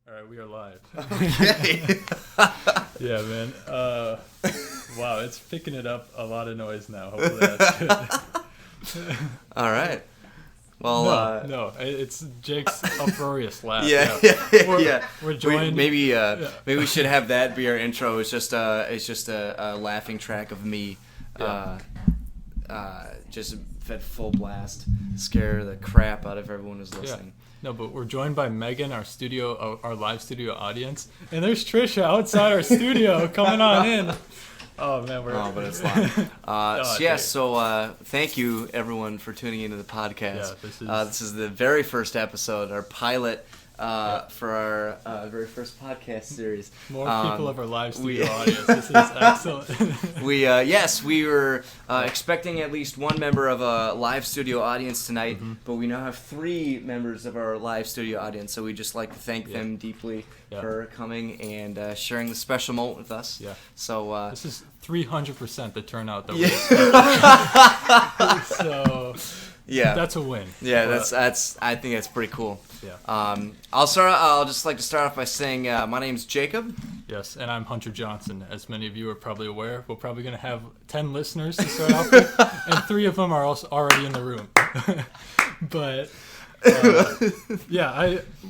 All right, we are live. Okay. Yeah, man. Wow, it's picking it up a lot of noise now. Hopefully that's good. All right. Well, No, it's Jake's uproarious laugh. yeah. We're joined. Maybe we should have that be our intro. It's just a laughing track of me, just at full blast, scare the crap out of everyone who's listening. No, but we're joined by Megan, our live studio audience, and there's Trisha outside our studio coming on in. Oh man, but it's live. So thank you everyone for tuning into the podcast. Yeah, this is the very first episode, our pilot for our very first podcast series. More people of our live studio audience. This is excellent. We were expecting at least one member of a live studio audience tonight, but we now have 3 members of our live studio audience. So we just like to thank them deeply for coming and sharing the special moment with us. Yeah. So this is 300% the turnout that we So that's a win. Yeah, that's. I think that's pretty cool. Yeah. I'll just like to start off by saying my name's Jacob. Yes, and I'm Hunter Johnson. As many of you are probably aware, we're probably going to have 10 listeners to start off with, and 3 of them are also already in the room. But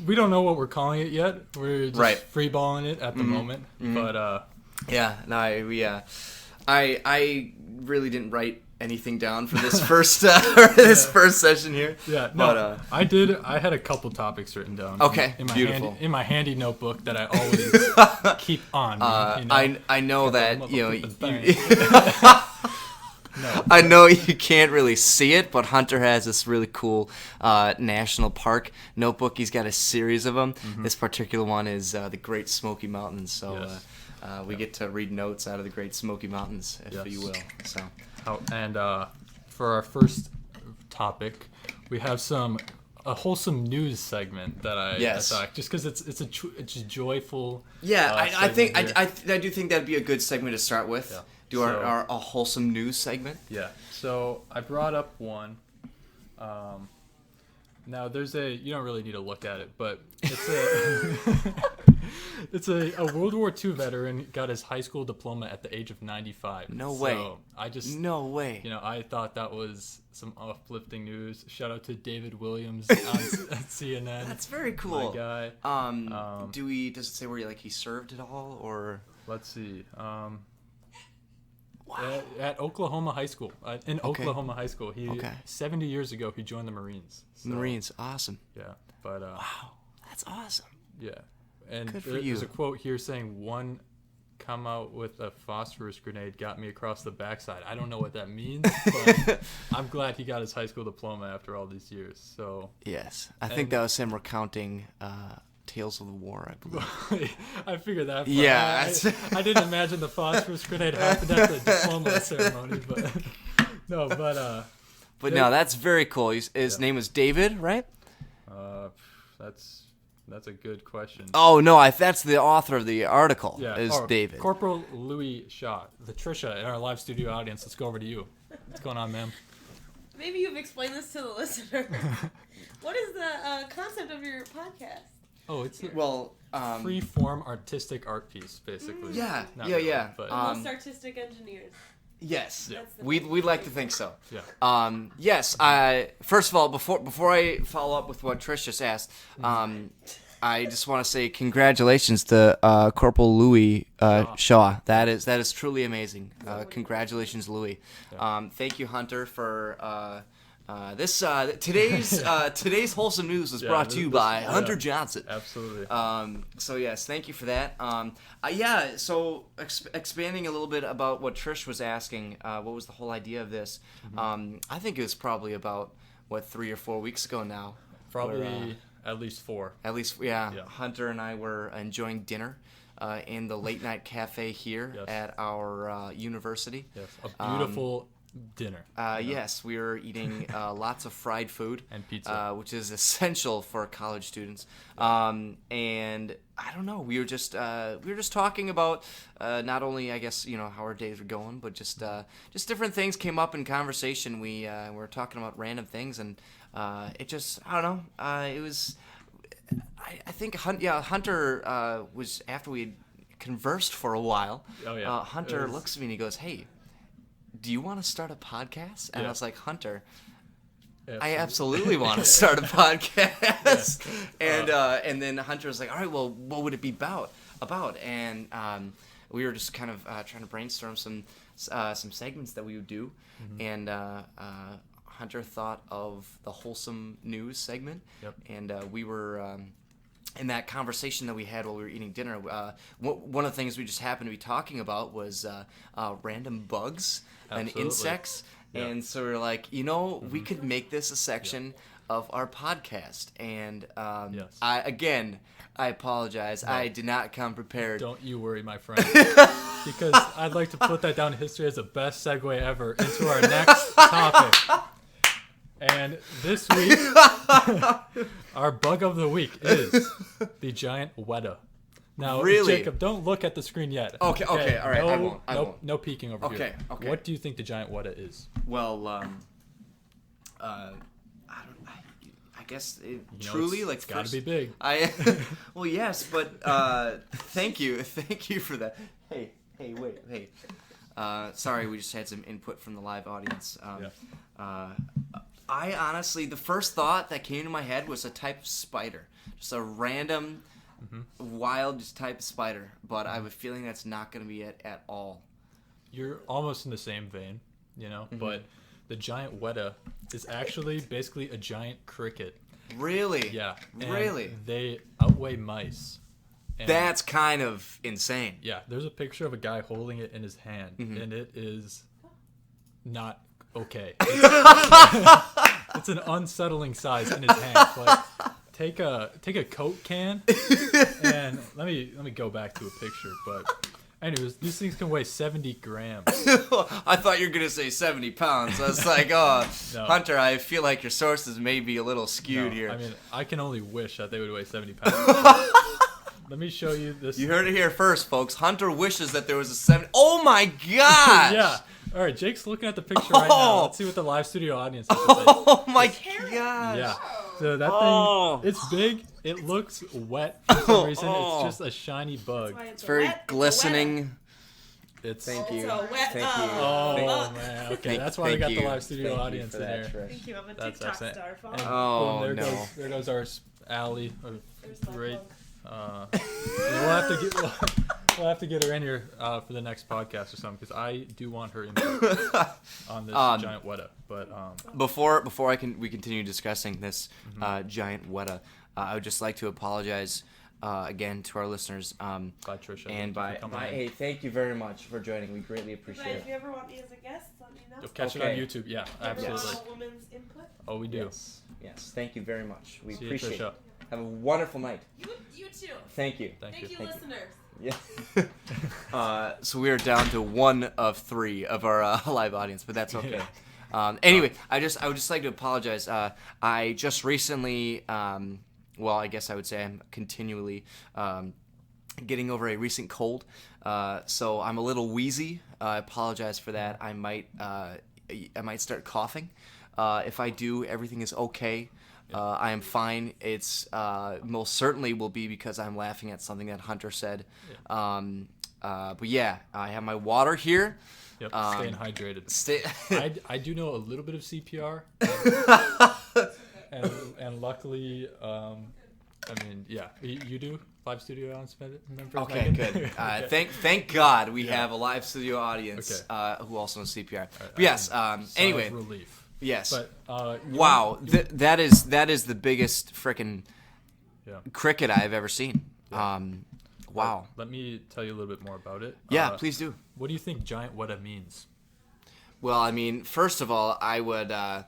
we don't know what we're calling it yet. We're just freeballing it at the moment. But I really didn't write anything down for this first first session here. Yeah, no, but, I had a couple topics written down. Okay, in my beautiful. In my handy notebook that I always keep on me. I know that I know you can't really see it, but Hunter has this really cool national park notebook. He's got a series of them. This particular one is the Great Smoky Mountains. So we get to read notes out of the Great Smoky Mountains, if you will. So. And for our first topic, we have a wholesome news segment that I thought, just because it's a joyful. Yeah, I do think that'd be a good segment to start with. Yeah. Do our wholesome news segment. Yeah. So I brought up one. Now you don't really need to look at it, but it's a World War II veteran got his high school diploma at the age of 95. No way. So no way. I thought that was some uplifting news. Shout out to David Williams on CNN. That's very cool. My guy. Does it say where he served at all, or? Let's see. Wow. At Oklahoma High School. Oklahoma High School. 70 years ago, he joined the Marines. So, Marines, awesome. Yeah, but wow, that's awesome. Yeah, and good for you. There's a quote here saying, "One come out with a phosphorus grenade got me across the backside." I don't know what that means, but I'm glad he got his high school diploma after all these years. So yes, I think that was him recounting Tales of the War, I believe. I figured that. Yeah, I didn't imagine the phosphorus grenade happened at the diploma ceremony, but no, but no, that's very cool. His name was David, right? That's a good question. Oh no, that's the author of the article. Yeah, is David. Corporal Louis Shaw, the Trisha in our live studio audience. Let's go over to you. What's going on, ma'am? Maybe you've explained this to the listener. What is the concept of your podcast? Oh, it's free-form artistic art piece, basically. Yeah, But most artistic engineers. Yes, we'd like to think so. Yeah. Yes. First of all, before I follow up with what Trish just asked, I just want to say congratulations to Corporal Louis Shaw. That is truly amazing. Congratulations, Louis. Yeah. Thank you, Hunter, for. Today's wholesome news was brought to you by Hunter Johnson. Absolutely. So yes, thank you for that. So expanding a little bit about what Trish was asking, what was the whole idea of this? I think it was probably about 3 or 4 weeks ago now. Probably at least 4. At least, yeah. Hunter and I were enjoying dinner in the late night cafe here at our university. Yes, a beautiful dinner. Yes, we were eating lots of fried food and pizza, which is essential for college students. And I don't know, we were just talking about not only, I guess, how our days were going, but just different things came up in conversation. We were talking about random things, and it just, I don't know, it was I think Hunter was after we had conversed for a while. Oh, yeah. Hunter looks at me and he goes, "Hey, do you want to start a podcast?" And I was like, "Hunter, I absolutely want to start a podcast." And then Hunter was like, "All right, well, what would it be about?" And we were just kind of trying to brainstorm some segments that we would do, and Hunter thought of the wholesome news segment, and we were. In that conversation that we had while we were eating dinner, one of the things we just happened to be talking about was random bugs and insects. Yep. And so we're like, we could make this a section of our podcast. And I apologize. No. I did not come prepared. Don't you worry, my friend. Because I'd like to put that down in history as the best segue ever into our next topic. And this week, our bug of the week is the giant Weta. Now, really? Jacob, don't look at the screen yet. Okay, all right, I won't. No peeking over here. Okay. What do you think the giant Weta is? Well, I guess truly, like, it's got to be big. Well, yes, but thank you for that. Hey, wait. Sorry, we just had some input from the live audience. I honestly, the first thought that came to my head was a type of spider, just a random, wild just type of spider. But I have a feeling that's not going to be it at all. You're almost in the same vein, but the giant Weta is actually basically a giant cricket. Really? Yeah. Really? They outweigh mice. And that's kind of insane. Yeah. There's a picture of a guy holding it in his hand, and it is not okay. It's an unsettling size in his hand. Like, take a Coke can, and let me go back to a picture. But anyways, these things can weigh 70 grams. I thought you were gonna say 70 pounds. I was like, no. Hunter, I feel like your sources may be a little skewed here. I mean, I can only wish that they would weigh 70 pounds. Let me show you this. You heard it here first, folks. Hunter wishes that there was a 70. Oh my gosh! Yeah. All right, Jake's looking at the picture right now. Let's see what the live studio audience has to say. Oh my gosh! Yeah. So that thing, it's big. It looks wet for some reason. It's just a shiny bug. It's very glistening. Thank you. Thank you. Oh man. Okay, that's why we got the live studio audience in there. Thank you. I'm a TikTok star. And boom, there goes our Allie. Great. We'll have to get her in here for the next podcast or something, because I do want her input on this giant Weta. But before we continue discussing this giant Weta, I would just like to apologize again to our listeners. By Trisha. And hey, thank you very much for joining. We greatly appreciate it. If you ever want me as a guest, let me know. You'll catch it on YouTube. Yeah, absolutely. Women's input. Oh, we do. Yes. Thank you very much. We See appreciate you, it. Have a wonderful night. You too. Thank you. Thank you, listeners. Yeah. So we are down to 1 of 3 of our live audience, but that's okay. Anyway, I would just like to apologize. I just recently, well, I guess I would say I'm continually getting over a recent cold, so I'm a little wheezy. I apologize for that. I might start coughing. If I do, everything is okay. I am fine. It's most certainly will be because I'm laughing at something that Hunter said. But yeah, I have my water here. Yep, staying hydrated. I do know a little bit of CPR. And luckily, I mean, yeah, you do? Live studio audience member? Okay, good. Thank God we have a live studio audience who also knows CPR. Right, but yes, anyway. Relief. Yes. But wow, that is the biggest frickin' cricket I've ever seen. Yeah. Wow. Let me tell you a little bit more about it. Yeah, please do. What do you think giant Weta means? Well, I mean, first of all, I would the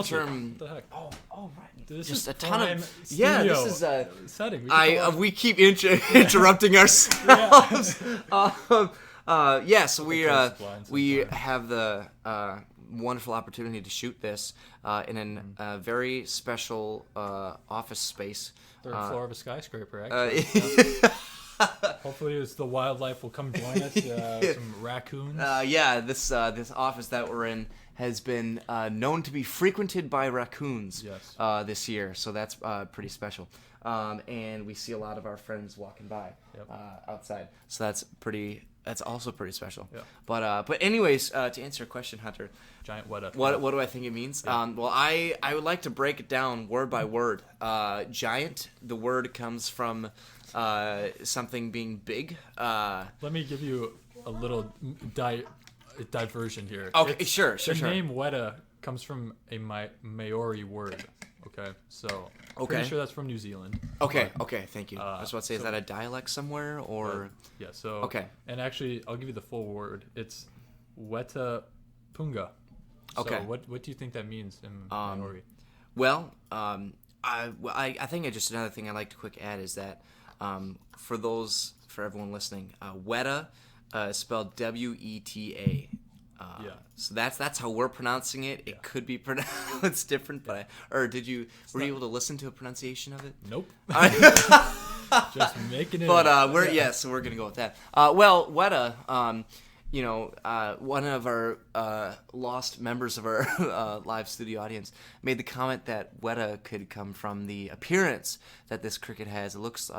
term. What the heck? Oh, right. This just is a ton of studio This is setting. We keep interrupting ourselves. Yes, we have the wonderful opportunity to shoot this in a very special office space. Third floor of a skyscraper, actually. Hopefully, the wildlife will come join us. Some raccoons. This office that we're in has been known to be frequented by raccoons this year, so that's pretty special. and we see a lot of our friends walking by Yep. outside. So that's also pretty special. Yeah. But anyways, to answer your question, Hunter, Giant Weta. what do I think it means? Yeah. Well, I would like to break it down word by word. Giant, the word comes from something being big. Let me give you a little diversion here. Okay, sure. The name Weta comes from a Maori word. Okay, so pretty sure that's from New Zealand. Okay, thank you. I was about to say, is so- that a dialect somewhere, or? Yeah, so... Okay. And actually, I'll give you the full word. It's Weta Punga. So Okay. what do you think that means in Maori? Well, I think just another thing I'd like to quick add is that for everyone listening, Weta is spelled W-E-T-A. Yeah. So that's how we're pronouncing it. It could be pronounced different, but were you able to listen to a pronunciation of it? Nope. Just making it But up. so we're gonna go with that. Well, Weta, one of our lost members of our live studio audience made the comment that Weta could come from the appearance that this cricket has. It looks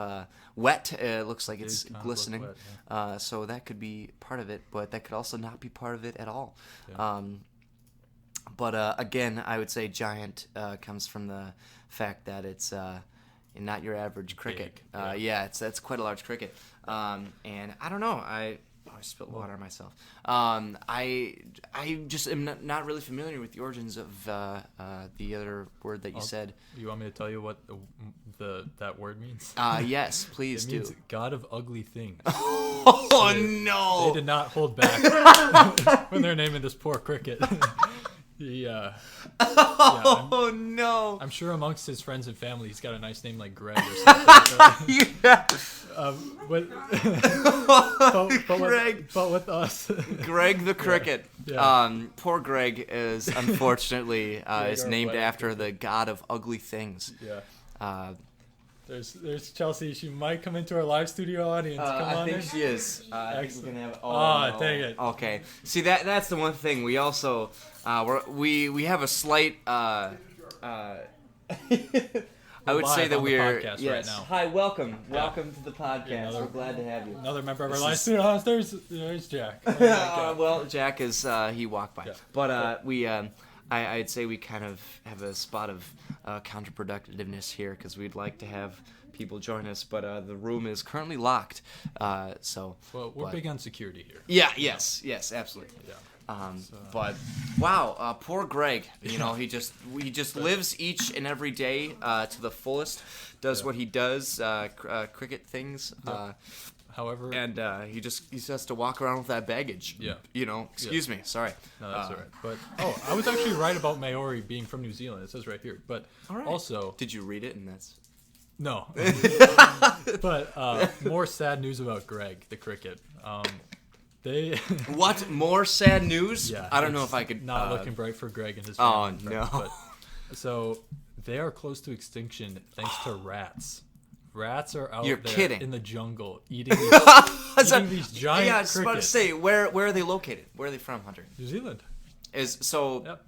wet. It looks like it's kind of glistening. look wet, So that could be part of it, but that could also not be part of it at all. Yeah. But again, I would say giant comes from the fact that it's not your average cricket. Big, Yeah, it's quite a large cricket. And I don't know. I spilled water on myself. I just am not really familiar with the origins of the other word that you said. You want me to tell you what that word means? Yes, please It do. means God of ugly things. Oh They no! did not hold back when they're naming this poor cricket. Oh no! I'm sure amongst his friends and family, he's got a nice name like Greg or something. Yeah. Greg. But with us, Greg the cricket. Yeah. Poor Greg is unfortunately is our named wedding after the god of ugly things. yeah. There's Chelsea. She might come into our live studio audience. Come I on think in. she is. I think Excellent. we're gonna have. Oh, no. dang it. Okay. See that's the one thing we also we have a slight. I would say live that on the we're podcast yes. right now. Hi, welcome to the podcast. another- We're glad to have you. Another member of our This live is- studio audience. There's Jack. Oh my God. Well, Jack is he walked by, Yeah. but we I'd say we kind of have a spot of counterproductiveness here because we'd like to have people join us, but the room is currently locked. So Well, we're but- big on security here. Yeah. Yes. Absolutely. Yeah. But wow, poor Greg. You know, he just lives each and every day to the fullest. Does what he does, cricket things. However, And he just has to walk around with that baggage. Yeah. You know. Excuse me. Sorry. no, that's all right. But I was actually right about Maori being from New Zealand. It says right here. But All right. also, Did you read it? And that's. no. But more sad news about Greg the cricket. They What more sad news? yeah. I don't know it's if I could. not looking bright for Greg and his Oh, family. and friends, no. But, so they are close to extinction thanks to rats. Rats are out You're there kidding. in the jungle eating these, So- these giant yeah, I was about to crickets. say where are they located? Where are they from, Hunter? New Zealand. Is so. Yep.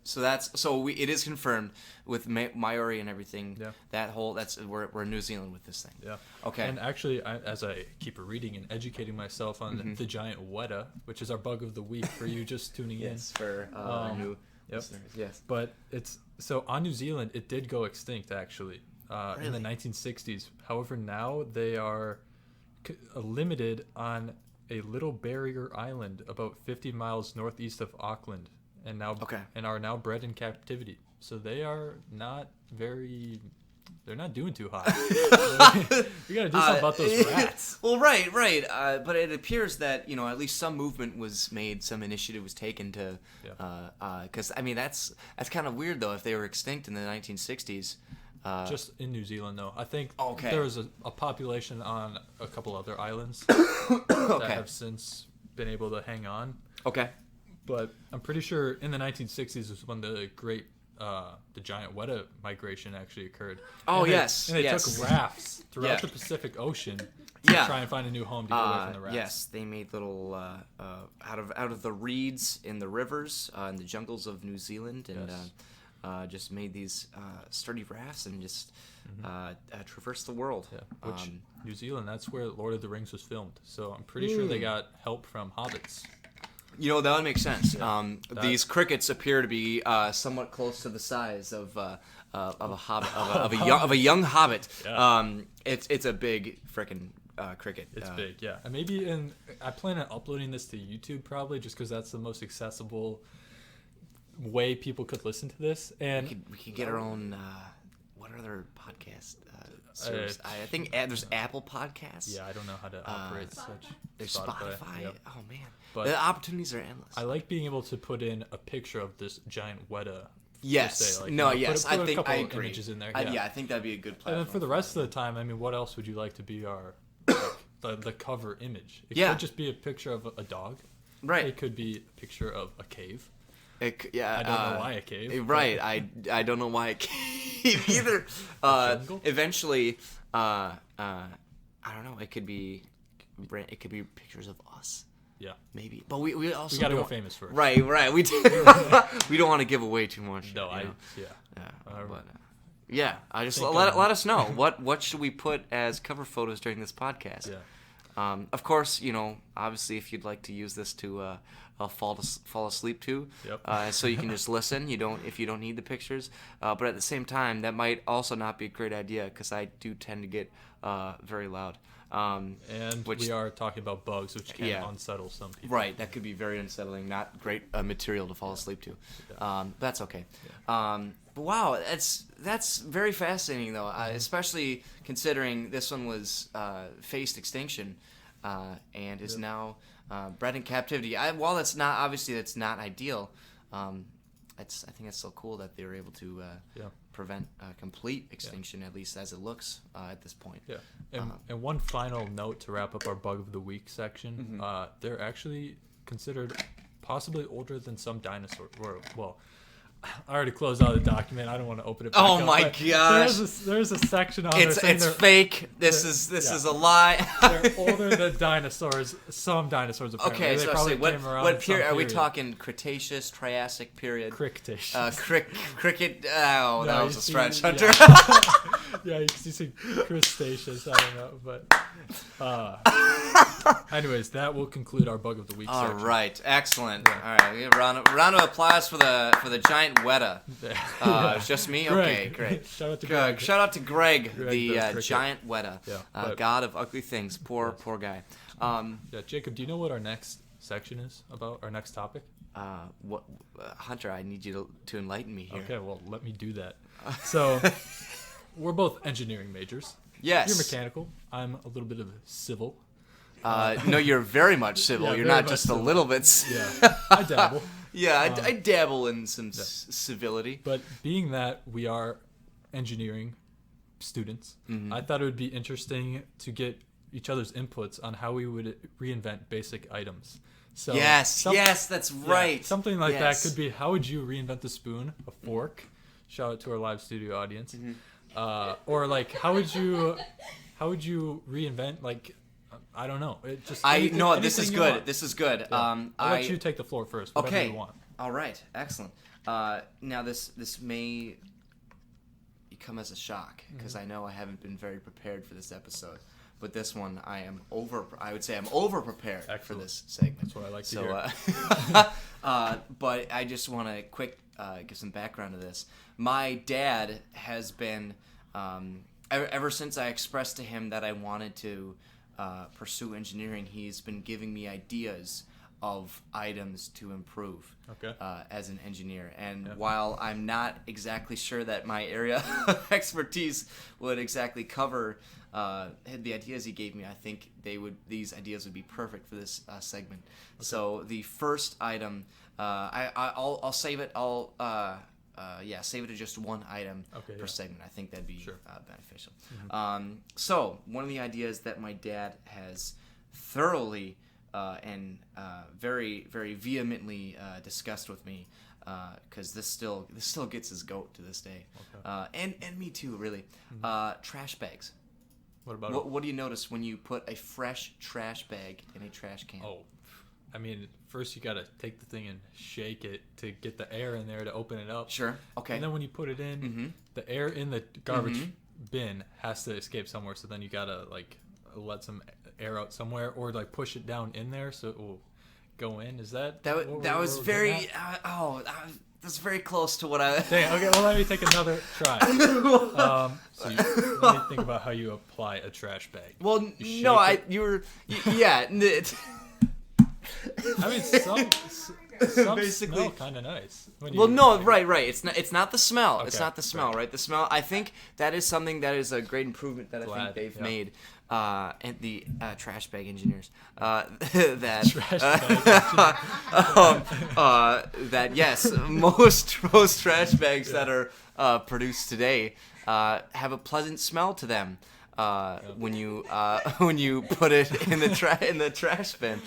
So it is confirmed with Maori and everything. Yeah. We're in New Zealand with this thing. Yeah. Okay. And actually, as I keep reading and educating myself on the giant Weta, which is our bug of the week for you just tuning in. Yes, for our new Yep. listeners. Yes. But it's so on New Zealand, it did go extinct actually in the 1960s. However, now they are limited on a little barrier island about 50 miles northeast of Auckland, and are now bred in captivity. So they are not very. They're not doing too hot. We gotta do something about those rats. Well, right. But it appears that at least some movement was made, some initiative was taken to, because I mean that's kind of weird though if they were extinct in the 1960s. Just in New Zealand, though. I think Okay. there was a population on a couple other islands that have since been able to hang on. Okay. But I'm pretty sure in the 1960s was when the giant Weta migration actually occurred. Oh, And yes, they yes. took rafts throughout Yeah. the Pacific Ocean to Yeah. try and find a new home to get away from the rats. Yes, they made little out of the reeds in the rivers in the jungles of New Zealand, and Yes. just made these sturdy rafts and just traverse the world. Yeah. Which New Zealand, that's where Lord of the Rings was filmed. So I'm pretty sure they got help from hobbits. You know, that would make sense. Yeah, these crickets appear to be somewhat close to the size of a hobbit, of a young hobbit. Yeah. It's a big frickin' cricket. It's big, yeah. And maybe I plan on uploading this to YouTube probably, just because that's the most accessible way people could listen to this. And we could get our own. What other podcast service? I think there's Apple Podcasts. Yeah, I don't know how to operate such. There's Spotify. Yep. Oh man, But the opportunities are endless. I like being able to put in a picture of this giant Weta. Yes. Like, Yes. Put I think couple I agree. Images in there. Yeah, I think that'd be a good platform. And then for the rest of the time, I mean, what else would you like to be our the cover image? It could just be a picture of a dog. Right. It could be a picture of a cave. I don't know why a cave. Right. I don't know why a cave either. Eventually, I don't know. It could be pictures of us. Yeah. Maybe. But we also gotta go famous first. Right. We do. We don't want to give away too much. No, Yeah. I just let us know what should we put as cover photos during this podcast. Yeah. Of course, obviously, if you'd like to use this to fall asleep to, so you can just listen. If you don't need the pictures, but at the same time, that might also not be a great idea because I do tend to get very loud. We are talking about bugs, which can unsettle some people. Right, that could be very unsettling. Not great material to fall asleep to. That's okay. But wow, that's very fascinating though, especially considering this one was faced extinction and is now bred in captivity. While that's not ideal, I think it's so cool that they were able to prevent complete extinction, at least as it looks at this point. Yeah, and one final note to wrap up our Bug of the Week section. They're actually considered possibly older than some dinosaurs. Well, I already closed out the document. I don't want to open it back up. Oh my gosh! There's a section on there saying it's fake. This is a lie. They're older than dinosaurs. Some dinosaurs apparently. Okay, they so probably what came around what in some period are we period. talking? Cretaceous, Triassic period? Cretaceous. Cricket. Oh, that was a stretch, Hunter. Yeah, you see crustaceous. I don't know, but anyways, that will conclude our Bug of the Week. All section. right, excellent. All right, we have a round of applause for the giant Weta. It's just me. Greg. Okay, great. Shout out to Greg. Shout out to Greg the the giant Weta, god of ugly things. Poor guy. Yeah, Jacob, do you know what our next section is about? Our next topic? What, Hunter? I need you to enlighten me here. Okay, well, let me do that. So, we're both engineering majors. Yes. You're mechanical. I'm a little bit of civil. No, you're very much civil. Yeah, you're very not much just civil. a little bit. Yeah, I dabble. Yeah, I dabble in some civility. But being that we are engineering students, I thought it would be interesting to get each other's inputs on how we would reinvent basic items. So yes, that's right. Something like that could be, how would you reinvent the spoon, a fork? Shout out to our live studio audience. Or like, how would you reinvent, like, I don't know. It just this is good. This is good. Yeah. I'll let you take the floor first. Whatever you want. All right. Excellent. Now this may come as a shock because I know I haven't been very prepared for this episode. But this one, I would say I'm over prepared for this segment. That's what I like to hear. But I just want to give some background to this. My dad has been, ever since I expressed to him that I wanted to pursue engineering, he's been giving me ideas of items to improve as an engineer. And while I'm not exactly sure that my area of expertise would exactly cover the ideas he gave me, I think these ideas would be perfect for this segment. So the first item, I'll save it. Save it to just one item per segment. I think that'd be beneficial. So one of the ideas that my dad has thoroughly and very, very vehemently discussed with me, because this still gets his goat to this day, and me too, really. Trash bags. What about what do you notice when you put a fresh trash bag in a trash can? Oh, I mean, first you gotta take the thing and shake it to get the air in there to open it up. Sure. Okay. And then when you put it in, the air in the garbage bin has to escape somewhere. So then you gotta like let some air out somewhere, or like push it down in there so it will go in. Is that that was very that's very close to what I. Dang, okay, well let me take another try. So let me think about how you apply a trash bag. Well, yeah. I mean, some smell kind of nice. Right. It's not the smell. Okay, it's not the smell, right? The smell. I think that is something that is a great improvement that I think they've made. And the trash bag engineers that that yes, most trash bags that are produced today have a pleasant smell to them. When you put it in the trash bin,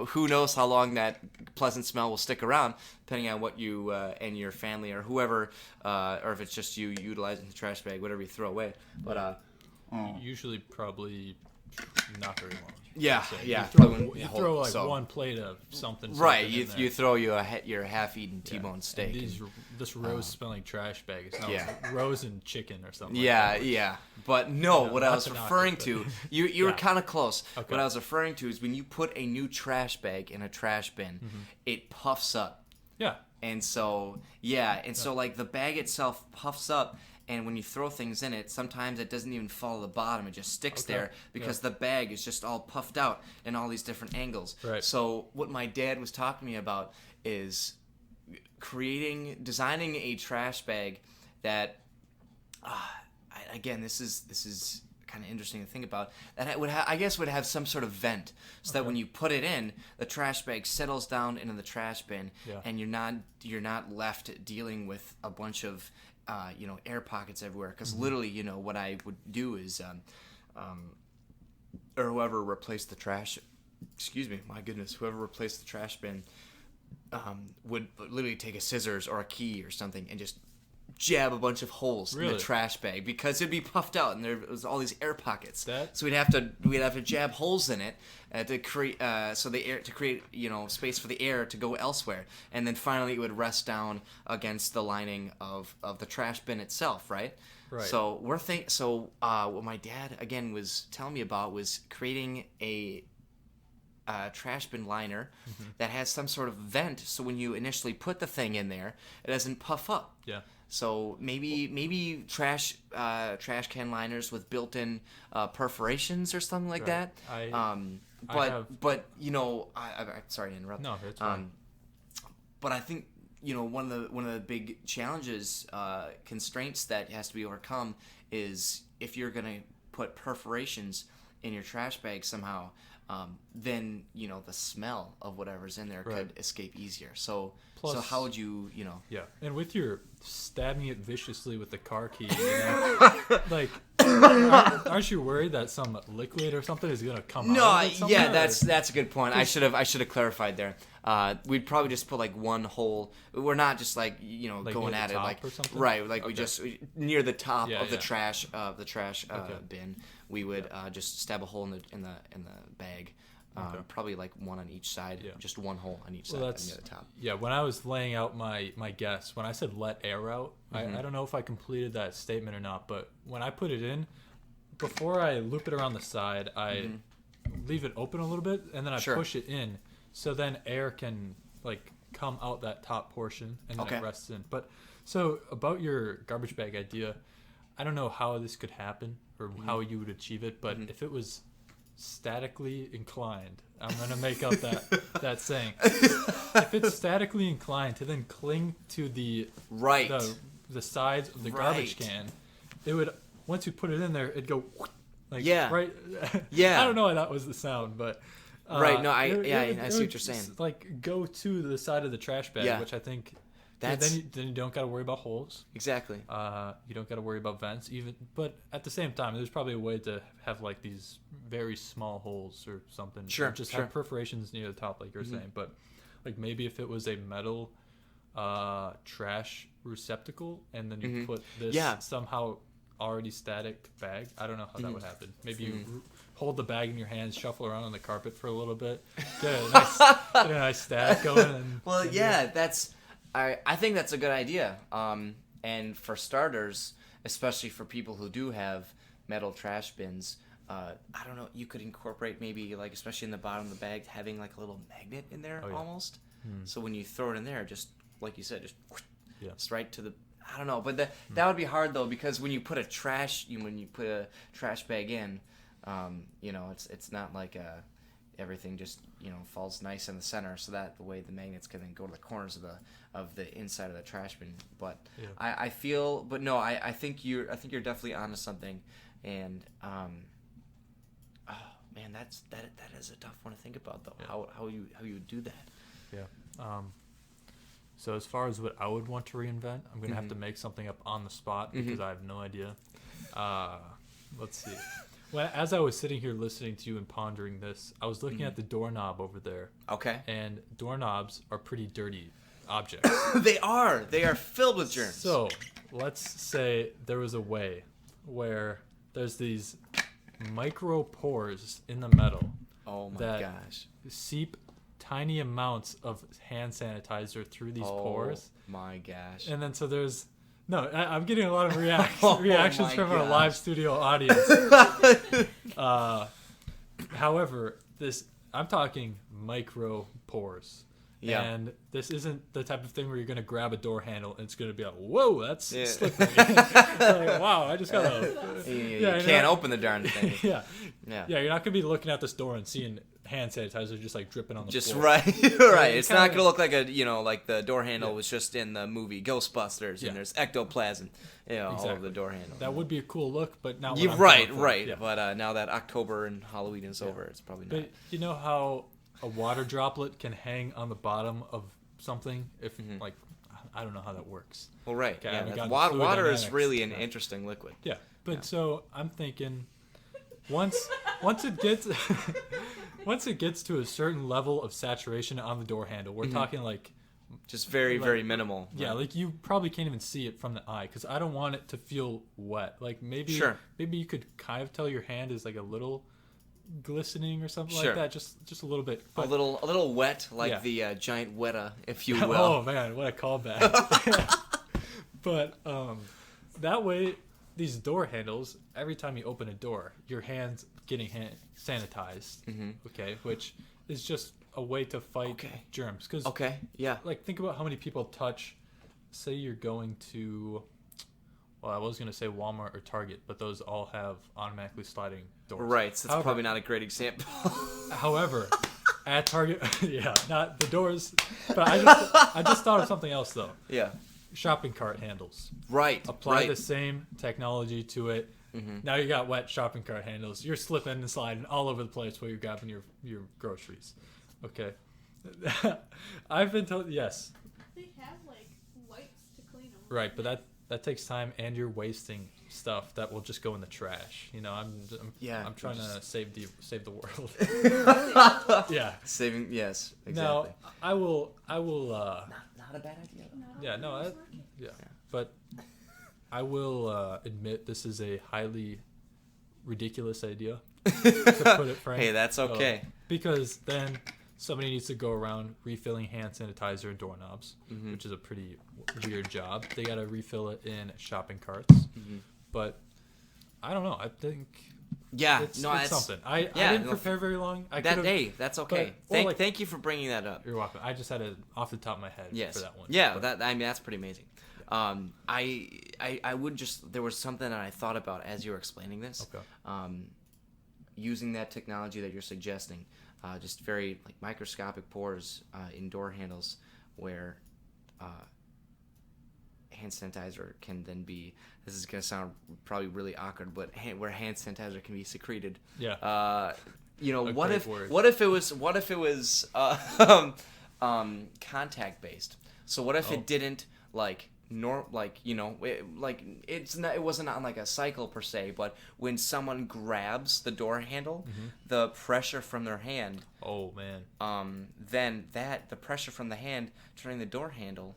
who knows how long that pleasant smell will stick around, depending on what you and your family or whoever, or if it's just you utilizing the trash bag, whatever you throw away. But usually probably not very long. Yeah. You throw like one plate of something. Right. You throw your half-eaten T-bone steak. And this rose-smelling trash bag is rose and chicken or something. Yeah. But no, what I was referring to, you were kind of close. Okay. What I was referring to is when you put a new trash bag in a trash bin, it puffs up. Yeah. And so so like the bag itself puffs up. And when you throw things in it, sometimes it doesn't even fall to the bottom. It just sticks there because the bag is just all puffed out in all these different angles. Right. So what my dad was talking to me about is designing a trash bag that, again, this is kind of interesting to think about. That would have some sort of vent, so that when you put it in, the trash bag settles down into the trash bin, and you're not left dealing with a bunch of air pockets everywhere. Because literally, what I would do is, or whoever replaced the trash, whoever replaced the trash bin, would literally take a scissors or a key or something and just jab a bunch of holes in the trash bag, because it'd be puffed out and there was all these air pockets. So we'd have to jab holes in it to create space for the air to go elsewhere, and then finally it would rest down against the lining of the trash bin itself, right? Right. So what my dad again was telling me about was creating a trash bin liner that has some sort of vent, so when you initially put the thing in there, it doesn't puff up. Yeah. So maybe trash can liners with built-in perforations or something like that. But sorry to interrupt. No, it's fine. But I think one of the big challenges, constraints that has to be overcome is if you're gonna put perforations in your trash bag somehow, then the smell of whatever's in there could escape easier. So how would you Yeah, and with your stabbing it viciously with the car key, like, aren't you worried that some liquid or something is gonna come out of it somewhere? Yeah, that's a good point. I should have clarified there. We'd probably just put like one hole. We're not just like going at it like right, like we just near the top of the trash bin. We would just stab a hole in the bag. Probably like one on each side, just one hole on each side near the top. Yeah, when I was laying out my guess, when I said let air out, I don't know if I completed that statement or not, but when I put it in, before I loop it around the side, I leave it open a little bit, and then I push it in, so then air can like come out that top portion, and then it rests in. But so about your garbage bag idea, I don't know how this could happen or how you would achieve it, but if it was statically inclined, I'm gonna make up that saying. If it's statically inclined to then cling to the sides of the garbage can, it would, once you put it in there, it'd go like right. I don't know why that was the sound, but right. No, I see what you're saying. Like go to the side of the trash bag, which I think. Then you don't got to worry about holes. Exactly. You don't got to worry about vents even, but at the same time, there's probably a way to have like these very small holes or something. Sure. Or just have perforations near the top, like you're saying. But like maybe if it was a metal trash receptacle, and then you put this somehow already static bag. I don't know how that would happen. Maybe you hold the bag in your hands, shuffle around on the carpet for a little bit, get a nice stat going. And, Well, yeah, I think that's a good idea. And for starters, especially for people who do have metal trash bins, I don't know, you could incorporate maybe, like, especially in the bottom of the bag, having like a little magnet in there almost. So when you throw it in there, just like you said, just right to the. I don't know, but that would be hard though, because when you put a trash bag in, it's not like everything just falls nice in the center, so that the way the magnets can then go to the corners of the inside of the trash bin. But I think you're definitely onto something, and oh man, that is a tough one to think about though. How you would do that? Yeah. So as far as what I would want to reinvent, I'm gonna have to make something up on the spot because I have no idea. Let's see. Well, as I was sitting here listening to you and pondering this, I was looking at the doorknob over there. Okay. And doorknobs are pretty dirty objects. They are filled with germs. So let's say there was a way where there's these micro pores in the metal. Oh my that gosh. Seep tiny amounts of hand sanitizer through these pores. Oh my gosh. And then so there's I'm getting a lot of reactions from our live studio audience. However, I'm talking micro pores. Yeah. And this isn't the type of thing where you're going to grab a door handle and it's going to be like, whoa, that's slippery. Like, wow, I just got to... You can't open the darn thing. Yeah, you're not going to be looking at this door and seeing hand sanitizer just like dripping on the floor. Right. It's not going to look like like the door handle was just in the movie Ghostbusters and there's ectoplasm, all over the door handle. That would be a cool look, but not what You're I'm right. Yeah. But now that October and Halloween is over, it's probably not. But you know how a water droplet can hang on the bottom of something if like I don't know how that works. Well, right. Okay, Yeah, water is really an interesting liquid. Yeah. But so I'm thinking once it gets once it gets to a certain level of saturation on the door handle, we're talking like just very very minimal. Yeah, like you probably can't even see it from the eye because I don't want it to feel wet. Like maybe you could kind of tell your hand is like a little glistening or something like that, just a little bit, but a little wet, like the giant Weta, if you will. Oh man, what a callback! But that way, these door handles, every time you open a door, your hands getting sanitized. Okay, which is just a way to fight germs. Because like think about how many people touch. Say you're going to. Well, I was going to say Walmart or Target, but those all have automatically sliding doors. Right, so that's probably not a great example. However, at Target, not the doors. But I just thought of something else, though. Yeah. Shopping cart handles. Right. Apply the same technology to it. Now you got wet shopping cart handles. You're slipping and sliding all over the place while you're grabbing your groceries. Okay. I've been told, yes. They have, like, wipes to clean them. Right, but that takes time, and you're wasting stuff that will just go in the trash. I'm trying to save the world. Yeah, saving. Yes, exactly. Now I will. Not a bad idea. But I will admit this is a highly ridiculous idea. To put it frankly. Hey, that's okay. Because then somebody needs to go around refilling hand sanitizer and doorknobs, which is a pretty weird job. They got to refill it in shopping carts. But I don't know. I think it's something. I didn't prepare very long. That's okay. Thank you for bringing that up. You're welcome. I just had it off the top of my head for that one. Yeah, that's pretty amazing. I would just, there was something that I thought about as you were explaining this. Okay. Using that technology that you're suggesting, just very like microscopic pores in door handles where hand sanitizer can then be, this is going to sound probably really awkward, but where hand sanitizer can be secreted. Yeah. What if it was contact based? So what if it didn't it wasn't on like a cycle per se, but when someone grabs the door handle, the pressure from their hand, then the pressure from the hand turning the door handle,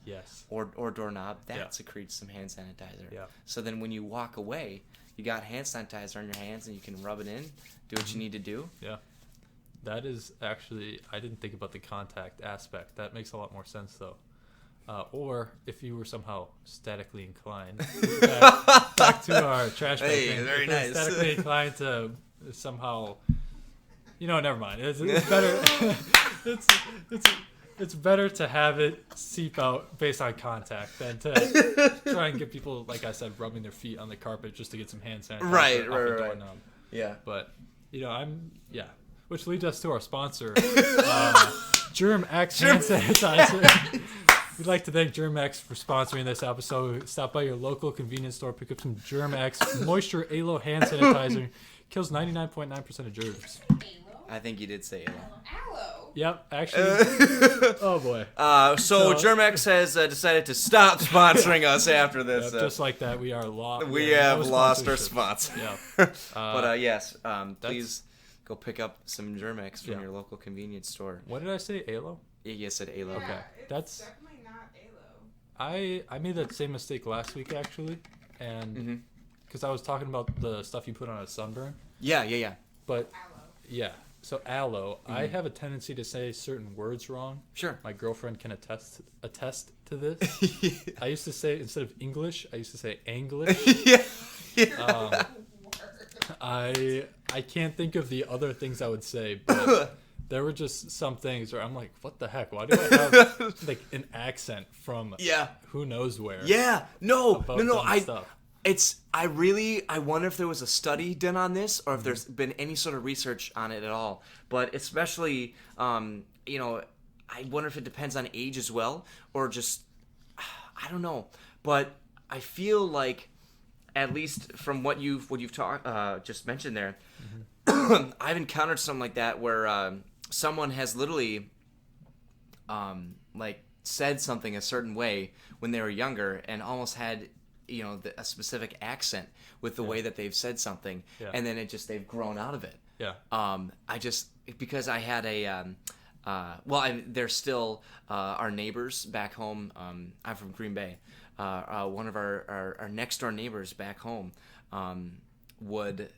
or doorknob, secretes some hand sanitizer. Yeah. So then when you walk away, you got hand sanitizer on your hands and you can rub it in, do what you need to do. Yeah. That is actually, I didn't think about the contact aspect. That makes a lot more sense, though. Or if you were somehow statically inclined, back to our trash bag thing. Very nice. Statically inclined to somehow, never mind. It's better. It's better to have it seep out based on contact than to try and get people, like I said, rubbing their feet on the carpet just to get some hand sanitizer Right. doorknob. Yeah. But which leads us to our sponsor, Germ X hand sanitizer. We'd like to thank Germ X for sponsoring this episode. Stop by your local convenience store, pick up some Germ X Moisture Alo hand sanitizer. Kills 99.9% of germs. I think you did say Alo. Aloe. Yep, actually. Oh boy. So Germex has decided to stop sponsoring us after this. Just like that, we are lost. We have lost our sponsor. Yeah. But yes, please go pick up some Germex from your local convenience store. What did I say? Alo? Yeah, you said Alo. Okay. That's definitely not Aloe. I made that same mistake last week actually, and because I was talking about the stuff you put on a sunburn. Yeah. But Aloe. yeah. So aloe, I have a tendency to say certain words wrong. Sure. My girlfriend can attest to this. I used to say, instead of English, I used to say Anglish. Yeah. I can't think of the other things I would say, but there were just some things where I'm like, what the heck? Why do I have like an accent from who knows where? Yeah. No. Stuff. I wonder if there was a study done on this or if there's been any sort of research on it at all. But especially, I wonder if it depends on age as well or just, I don't know. But I feel like, at least from what you've just mentioned there, I've encountered something like that where someone has literally, said something a certain way when they were younger and almost had a specific accent with the way that they've said something, and then they've grown out of it. Because I had they're still our neighbors back home. I'm from Green Bay. One of our next door neighbors back home would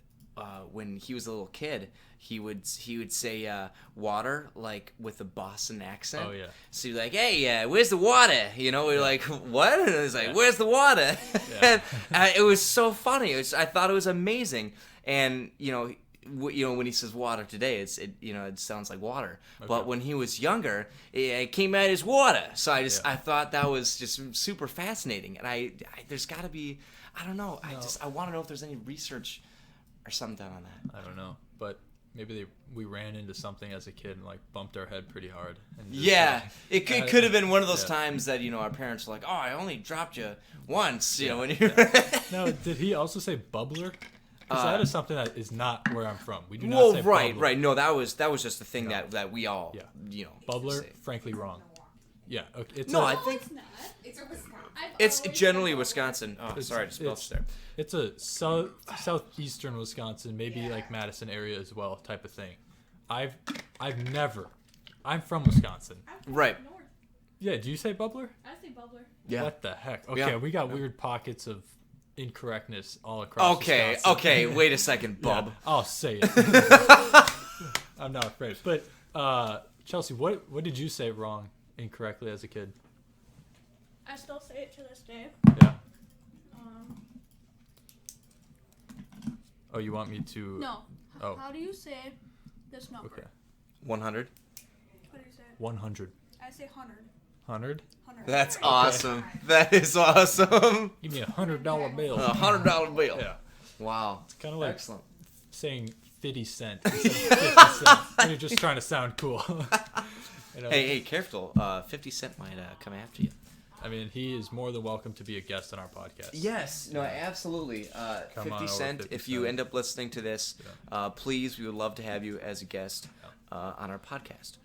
when he was a little kid, he would say water like with a Boston accent. Oh yeah. So you're like, hey, where's the water? We're like, what? And it's like, where's the water? Yeah. And, it was so funny. I thought it was amazing. And when he says water today, it sounds like water. Okay. But when he was younger, it came out as water. So I thought that was just super fascinating. And there's got to be, I don't know. No. I want to know if there's any research or something done on that. I don't know, but maybe we ran into something as a kid and bumped our head pretty hard. And it could have been one of those times that our parents were like, "Oh, I only dropped you once," when you're. No, did he also say bubbler? Because that is something that is not where I'm from. We do not say bubbler. Right. No, that was just the thing that we all, bubbler, say. Frankly wrong. Yeah. Okay. I think it's not. It's a Wisconsin. It's generally Wisconsin. Oh, sorry, I just spelled there. It's a southeastern Wisconsin, maybe like Madison area as well, type of thing. I'm from Wisconsin. Right. North. Yeah, do you say bubbler? I say bubbler. Yeah. What the heck? Okay, we got weird pockets of incorrectness all across Wisconsin. Okay, wait a second, bub. Yeah, I'll say it. I'm not afraid. But Chelsea, what did you say wrong incorrectly as a kid? I still say it to this day. Yeah. Oh, you want me to? No. Oh. How do you say this number? Okay. 100. What do you say? 100. I say 100. 100? 100. That's awesome. That is awesome. Give me $100 bill. $100 bill. Yeah. Wow. It's kind of like excellent. Saying 50 cent instead of 50 cent when you're just trying to sound cool. Hey, careful. 50 Cent might come after you. I mean, he is more than welcome to be a guest on our podcast. Yes, no, absolutely. 50 Cent, if you end up listening to this, please, we would love to have you as a guest on our podcast.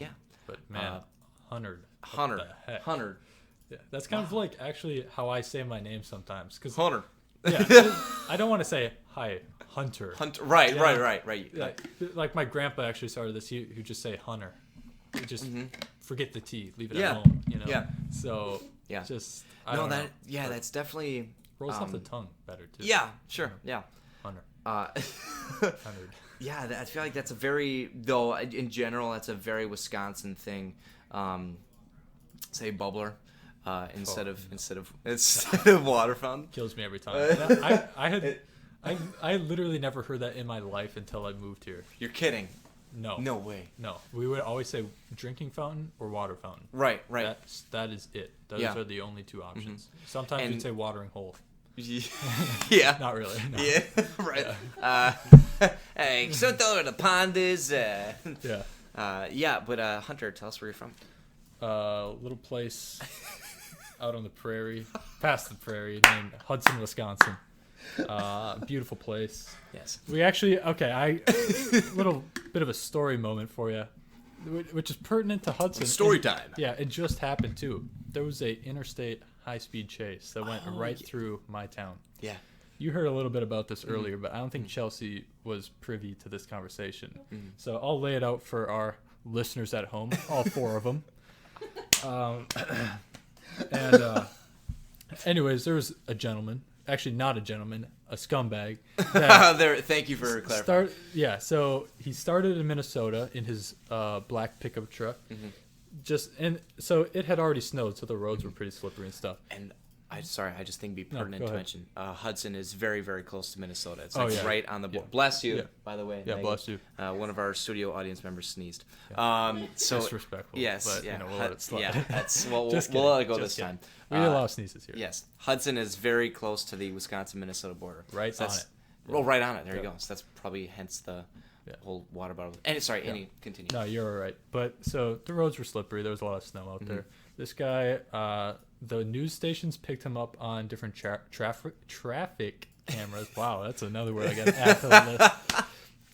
Yeah. But man, 100. 100. What the heck? 100. Yeah, that's kind of like actually how I say my name sometimes. 100. Yeah, I don't want to say, hi, Hunter. Hunter. Right. Like my grandpa actually started this. He would just say Hunter. He'd just forget the T, leave it Yeah. at home. Yeah. So yeah. just that's definitely Rolls off the tongue better too. Yeah, sure. Yeah. Hunter. 100. Yeah, I feel like that's a very, though, in general, that's a very Wisconsin thing. Say bubbler instead of water fountain. Kills me every time. I literally never heard that in my life until I moved here. You're kidding. No. No way. No. We would always say drinking fountain or water fountain. Right. That is it. Those are the only two options. Sometimes And- you'd say watering hole. Yeah. Not really. No. Yeah, right. Hey, Soto, where the pond is. Yeah. But Hunter, tell us where you're from. Little place out on the prairie, past the prairie, named Hudson, Wisconsin. Beautiful place. Yes. We actually, little bit of a story moment for you, which is pertinent to Hudson. Story time. Yeah, it just happened too. There was a interstate high-speed chase that went right through my town. Yeah. You heard a little bit about this earlier, but I don't think Chelsea was privy to this conversation. So I'll lay it out for our listeners at home, all four of them. Anyways, there was a gentleman, actually not a gentleman, a scumbag. Thank you for clarifying. So he started in Minnesota in his black pickup truck. So it had already snowed, so the roads were pretty slippery and stuff. And I just think it'd be pertinent go to ahead. mention Hudson is very, very close to Minnesota. It's right on the border. Yeah. Bless you, Yeah. by the way. Yeah, Maggie. bless you. One of our studio audience members sneezed. Yeah. So Disrespectful. yes, but, yeah, we'll let it slide. yeah. That's we'll Just we'll let it kidding, go just this time. We allow sneezes here. Yes, Hudson is very close to the Wisconsin-Minnesota border. Right So on that's- it. Oh, right on it. There you Yeah. go. So that's probably hence the Yeah. whole water bottle. And continue. No, you're all right. But so the roads were slippery. There was a lot of snow out there. This guy, the news stations picked him up on different traffic cameras. Wow, that's another word I got to add to the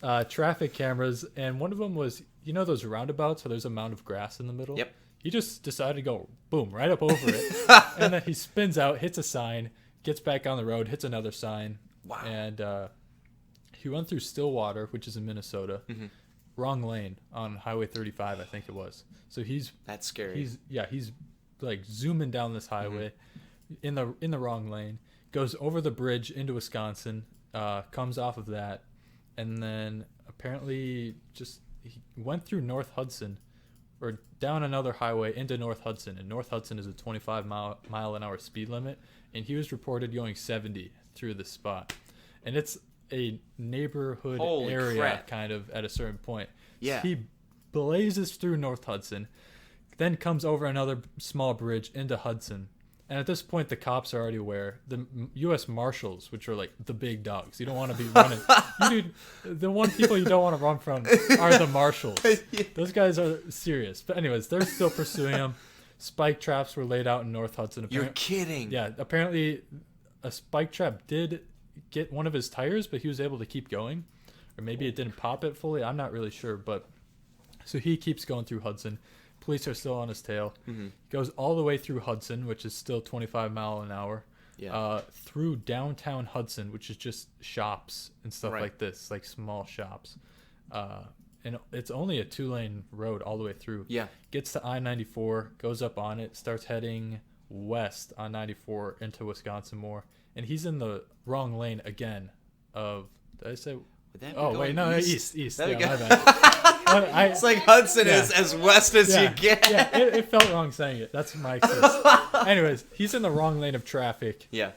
list. Traffic cameras, and one of them was, those roundabouts where there's a mound of grass in the middle? Yep. He just decided to go, boom, right up over it. And then he spins out, hits a sign, gets back on the road, hits another sign. Wow. And he went through Stillwater, which is in Minnesota. Wrong lane on Highway 35, I think it was. So That's scary. He's like zooming down this highway in the wrong lane, goes over the bridge into Wisconsin, comes off of that, and then apparently he went through North Hudson or down another highway into North Hudson, and North Hudson is a 25 mile an hour speed limit, and he was reported going 70 through the spot. And it's a neighborhood Holy area crap. kind of at a certain point. Yeah. So he blazes through North Hudson, then comes over another small bridge into Hudson. And at this point, the cops are already aware. The U.S. Marshals, which are like the big dogs, you don't want to be running. The one people you don't want to run from are the Marshals. Those guys are serious. But anyways, they're still pursuing him. Spike traps were laid out in North Hudson. You're kidding. Yeah, apparently a spike trap did get one of his tires, but he was able to keep going. Or maybe it didn't pop it fully. I'm not really sure. But so he keeps going through Hudson. Police are still on his tail. Goes all the way through Hudson, which is still 25 mile an hour. Yeah. Through downtown Hudson, which is just shops and stuff Right. like this, like small shops. And it's only a 2-lane road all the way through. Yeah. Gets to I-94, goes up on it, starts heading west on 94 into Wisconsin more. And he's in the wrong lane again of, did I say? Would that be Oh, going wait, no, east? east. There we Yeah, go. my bad. It's like Hudson Yeah. is as west as you get. Yeah, it felt wrong saying it. That's my excuse. Anyways, he's in the wrong lane of traffic. Yeah.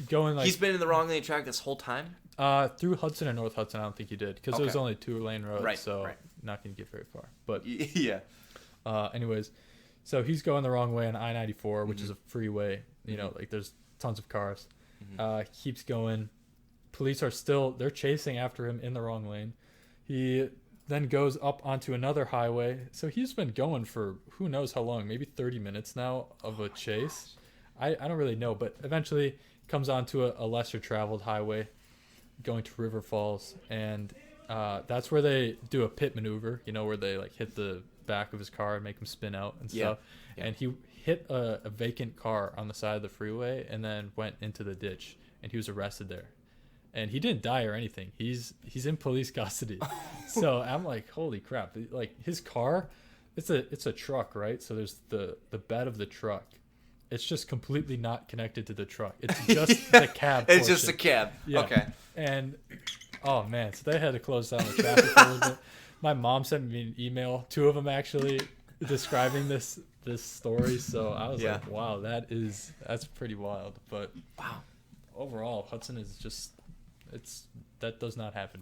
Going like He's been in the wrong lane of track this whole time? through Hudson and North Hudson. I don't think he did because it was Okay. only 2-lane roads, Right, so right. not going to get very far. But Yeah. anyways, so he's going the wrong way on I-94, which is a freeway. Like there's tons of cars. Keeps going. Police are they're chasing after him in the wrong lane. He then goes up onto another highway. So he's been going for who knows how long, maybe 30 minutes now of a chase. I don't really know, but eventually comes onto a lesser traveled highway going to River Falls, and that's where they do a pit maneuver, where they like hit the back of his car and make him spin out and stuff. Yeah. And he hit a vacant car on the side of the freeway and then went into the ditch, and he was arrested there. And he didn't die or anything. He's in police custody. So I'm like, holy crap! Like his car, it's a truck, right? So there's the bed of the truck. it's just completely not connected to the truck. It's just the cab. It's just the portion. cab. Yeah. Okay. And oh man, so they had to close down the traffic a little bit. My mom sent me an email, 2 of them actually, describing this story. So I was like, wow, that's pretty wild. But wow, overall, Hudson is just that does not happen.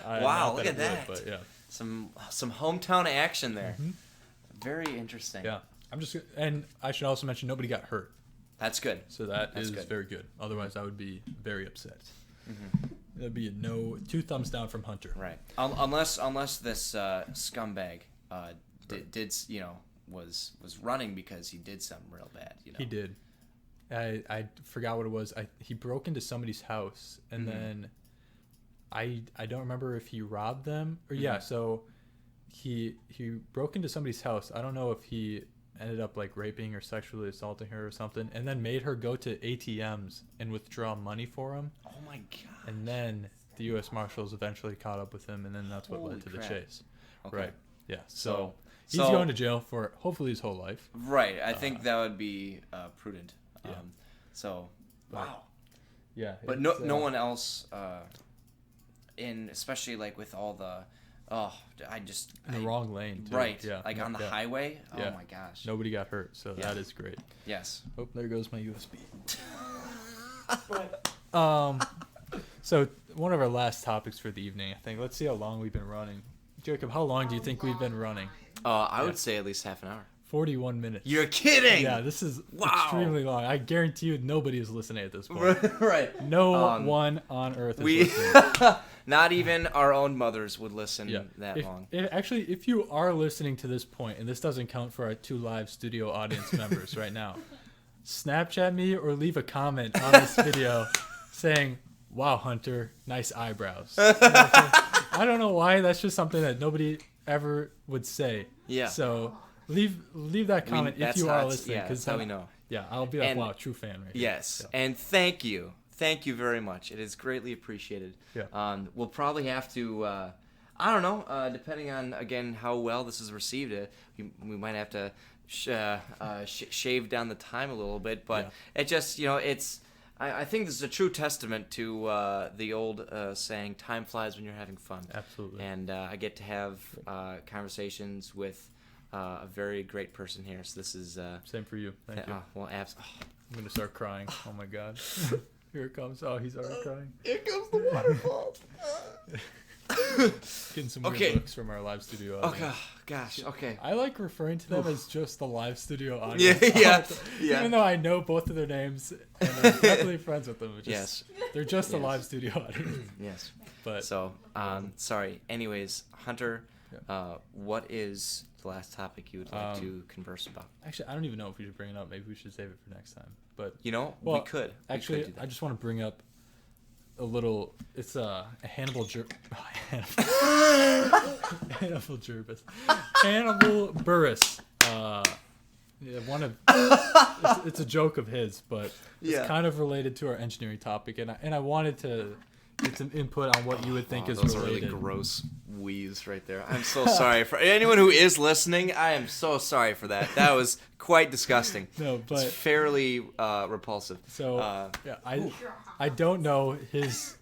Wow, wow, look at that. But yeah, some hometown action there. Mm-hmm. Very interesting. Yeah, and I should also mention nobody got hurt. That's good. So that's good. very good. Otherwise, I would be very upset. Mm-hmm. That'd be a no, 2 thumbs down from Hunter. Right. Unless this scumbag did was running because he did something real bad. He did. I forgot what it was. He broke into somebody's house, and then I don't remember if he robbed them or So he broke into somebody's house. I don't know if he ended up like raping or sexually assaulting her or something, and then made her go to ATMs and withdraw money for him. Oh my god. And then the U.S. Marshals eventually caught up with him, and then that's what led to the chase. Okay. Right. Yeah. So he's So- going to jail for hopefully his whole life. Right. I think that would be prudent. Yeah. So wow. Yeah. But no one else especially like with all the in the wrong lane too. Right. Yeah. Like on the highway. Yeah. Oh my gosh. Nobody got hurt, so that is great. Yes. Oh, there goes my USB. So one of our last topics for the evening, I think. Let's see how long we've been running. Jacob, how long do you think we've been running? I would say at least half an hour. 41 minutes. You're kidding. Yeah, this is Wow. extremely long. I guarantee you nobody is listening at this point. Right. No one on earth is listening. Not even our own mothers would listen that long. Actually, if you are listening to this point, and this doesn't count for our 2 live studio audience members right now, Snapchat me or leave a comment on this video saying, "Wow, Hunter, nice eyebrows." I don't know why. That's just something that nobody ever would say. Yeah. So leave that comment if you are listening. Yeah, that's how we know. Yeah, I'll be like, wow, true fan right Yes, here. and thank you very much. It is greatly appreciated. Yeah. We'll probably have to, I don't know, depending on again how well this is received, we might have to shave down the time a little bit. But it just it's. I think this is a true testament to the old saying, "Time flies when you're having fun." Absolutely. And I get to have conversations with a very great person here. So this is Same for you. Thank you. well, I'm gonna start crying. Oh my god. Here it comes. Oh, he's already crying. Here comes the waterfall. Getting some weird looks from our live studio audience. Okay, gosh, okay. I like referring to them as just the live studio audience. Yeah. Even though I know both of their names and I'm definitely friends with them. They're just the Yes. live studio audience. Yes. But So, sorry. Anyways, Hunter, what is the last topic you would like to converse about? actually, I don't even know if we should bring it up. Maybe we should save it for next time. But We well, could. actually, we could do that. I just want to bring up a little. It's a Hannibal Hannibal Jervis. Hannibal Buress. One of it's a joke of his, but it's kind of related to our engineering topic, and I wanted to get some input on what you would think is those related. are really gross wheeze right there. I'm so sorry for anyone who is listening. I am so sorry for that. That was quite disgusting. No, but it's fairly repulsive. So I don't know his.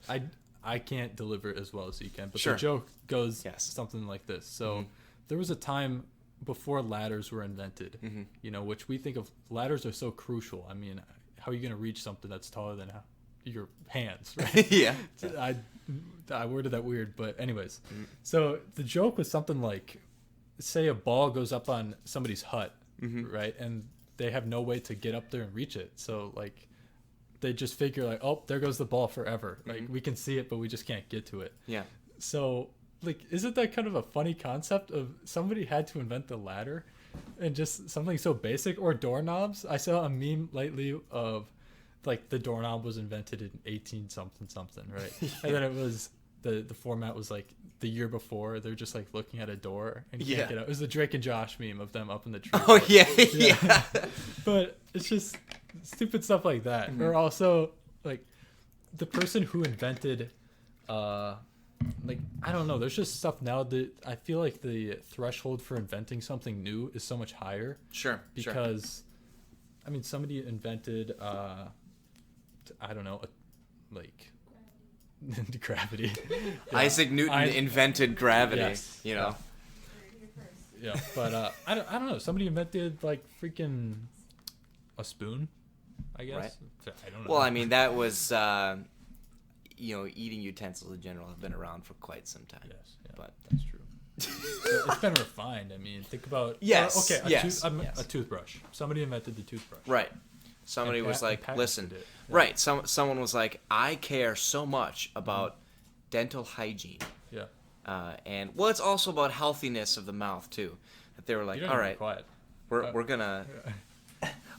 I can't deliver it as well as you can, but the joke goes something like this. So there was a time before ladders were invented, which we think of ladders are so crucial. I mean, how are you going to reach something that's taller than your hands, right? Yeah. I worded that weird, but anyways. So the joke was something like, say a ball goes up on somebody's hut, right? And they have no way to get up there and reach it. So like they just figure like, oh, there goes the ball forever. Like we can see it, but we just can't get to it. Yeah. So like, isn't that kind of a funny concept of somebody had to invent the ladder and just something so basic? Or doorknobs. I saw a meme lately of like the doorknob was invented in 18 something, right? And then it was the format was like the year before. They're just like looking at a door and can't get out. It was the Drake and Josh meme of them up in the tree. Oh yeah. But it's just stupid stuff like that. Or also like the person who invented like I don't know, there's just stuff now that I feel like the threshold for inventing something new is so much higher. Sure. Because I mean, somebody invented, I don't know, like gravity. Yeah. Isaac Newton invented gravity. Yes. You know. Yeah, but I don't know. Somebody invented like freaking a spoon, I guess. Right. I don't know. Well, I mean, that was, eating utensils in general have been around for quite some time. Yes, yeah, But that's true. It's been refined. I mean, think about Yes, okay, yes. a toothbrush. Somebody invented the toothbrush. Right. Somebody And was like, patented listen. it. Right. Someone was like, I care so much about dental hygiene. Yeah. And it's also about healthiness of the mouth too. That they were like, You don't all need to be right, quiet. we're gonna.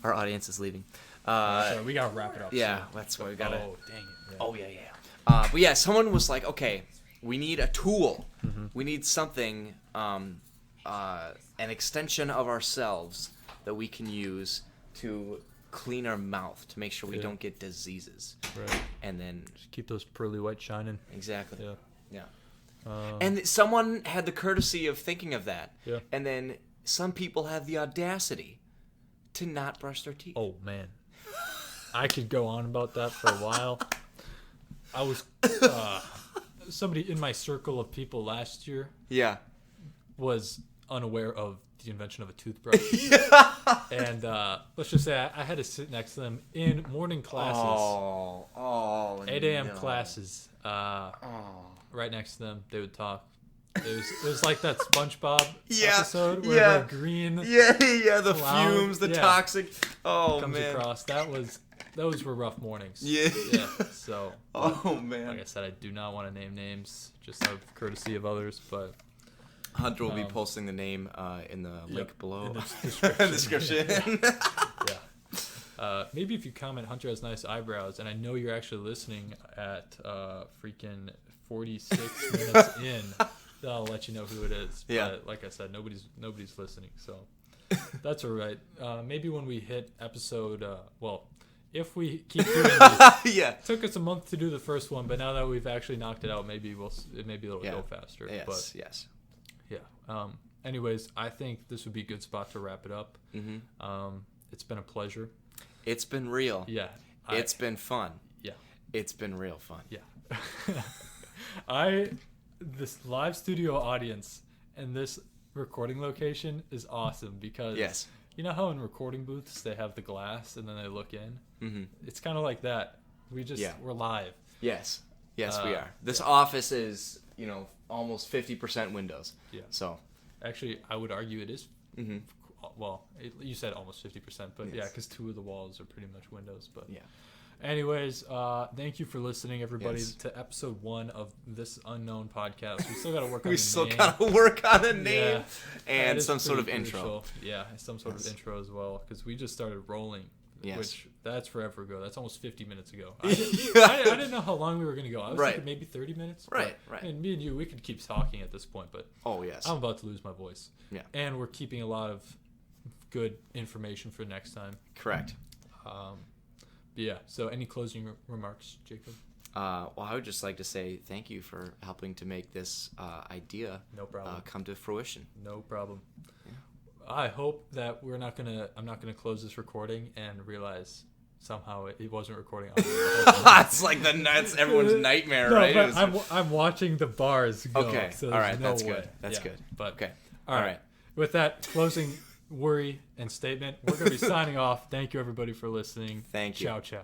Our audience is leaving. Sorry, we gotta wrap it up. Yeah, soon. that's why we gotta. Oh, dang it. Yeah. Oh yeah. But yeah, someone was like, okay, we need a tool. Mm-hmm. We need something, an extension of ourselves that we can use to clean our mouth to make sure we Yeah. don't get diseases. Right. And then Just keep those pearly whites shining. exactly. Yeah. Yeah. And someone had the courtesy of thinking of that. Yeah. And then some people have the audacity to not brush their teeth. Oh man, I could go on about that for a while. I was somebody in my circle of people last year Yeah. was unaware of the invention of a toothbrush. And let's just say I had to sit next to them in morning classes, 8 a.m. no. classes. Right next to them, they would talk. It was like that SpongeBob episode where the green Yeah, the cloud, fumes, the yeah, toxic. Oh comes man. across. Those were rough mornings. Yeah. Yeah. So, Oh man. like I said, I do not want to name names, just out of courtesy of others. But Hunter will be posting the name in the link below. in the description. yeah. Maybe if you comment, Hunter has nice eyebrows, and I know you're actually listening at freaking 46 minutes in, then I'll let you know who it is. Yeah. But like I said, nobody's listening, so that's all right. Maybe when we hit episode, if we keep doing these. Yeah. It took us a month to do the first one, but now that we've actually knocked it out, maybe it'll go faster. Yes. But Yes. yeah. Anyways, I think this would be a good spot to wrap it up. Mm-hmm. It's been a pleasure. It's been real. Yeah. It's been fun. Yeah. It's been real fun. Yeah. This live studio audience and this recording location is awesome because Yes. you know how in recording booths they have the glass and then they look in? Mm-hmm. It's kind of like that. We're live. Yes. Yes, we Uh, are. This office is, almost 50% windows. Yeah. So. Actually, I would argue it is. Mm-hmm. Well, you said almost 50%, but yeah, Yes. because 2 of the walls are pretty much windows. But Yeah. anyways, thank you for listening, everybody, Yes. to episode 1 of this unknown podcast. We still got to work on We the still name. gotta work on a name Yeah. That and is some sort of pretty intro. crucial. Yeah, some sort Yes. of intro as well, because we just started rolling. Yes. Which that's forever ago. That's almost 50 minutes ago. I didn't know how long we were gonna go. I was Right. thinking maybe 30 minutes. Right, but- right. And me and you, we could keep talking at this point, but Oh yes. I'm about to lose my voice. Yeah. And we're keeping a lot of good information for next time. Correct. But yeah. So any closing remarks, Jacob? Well, I would just like to say thank you for helping to make this idea No problem. come to fruition. No problem. I hope that I'm not gonna close this recording and realize somehow it wasn't recording. It's like that's everyone's nightmare, No, right? but I'm watching the bars go. Okay, So all there's right, no that's way. good. That's Yeah, good. But Okay, all right. With that closing worry and statement, we're gonna be signing off. Thank you everybody for listening. Thank you. Ciao, ciao.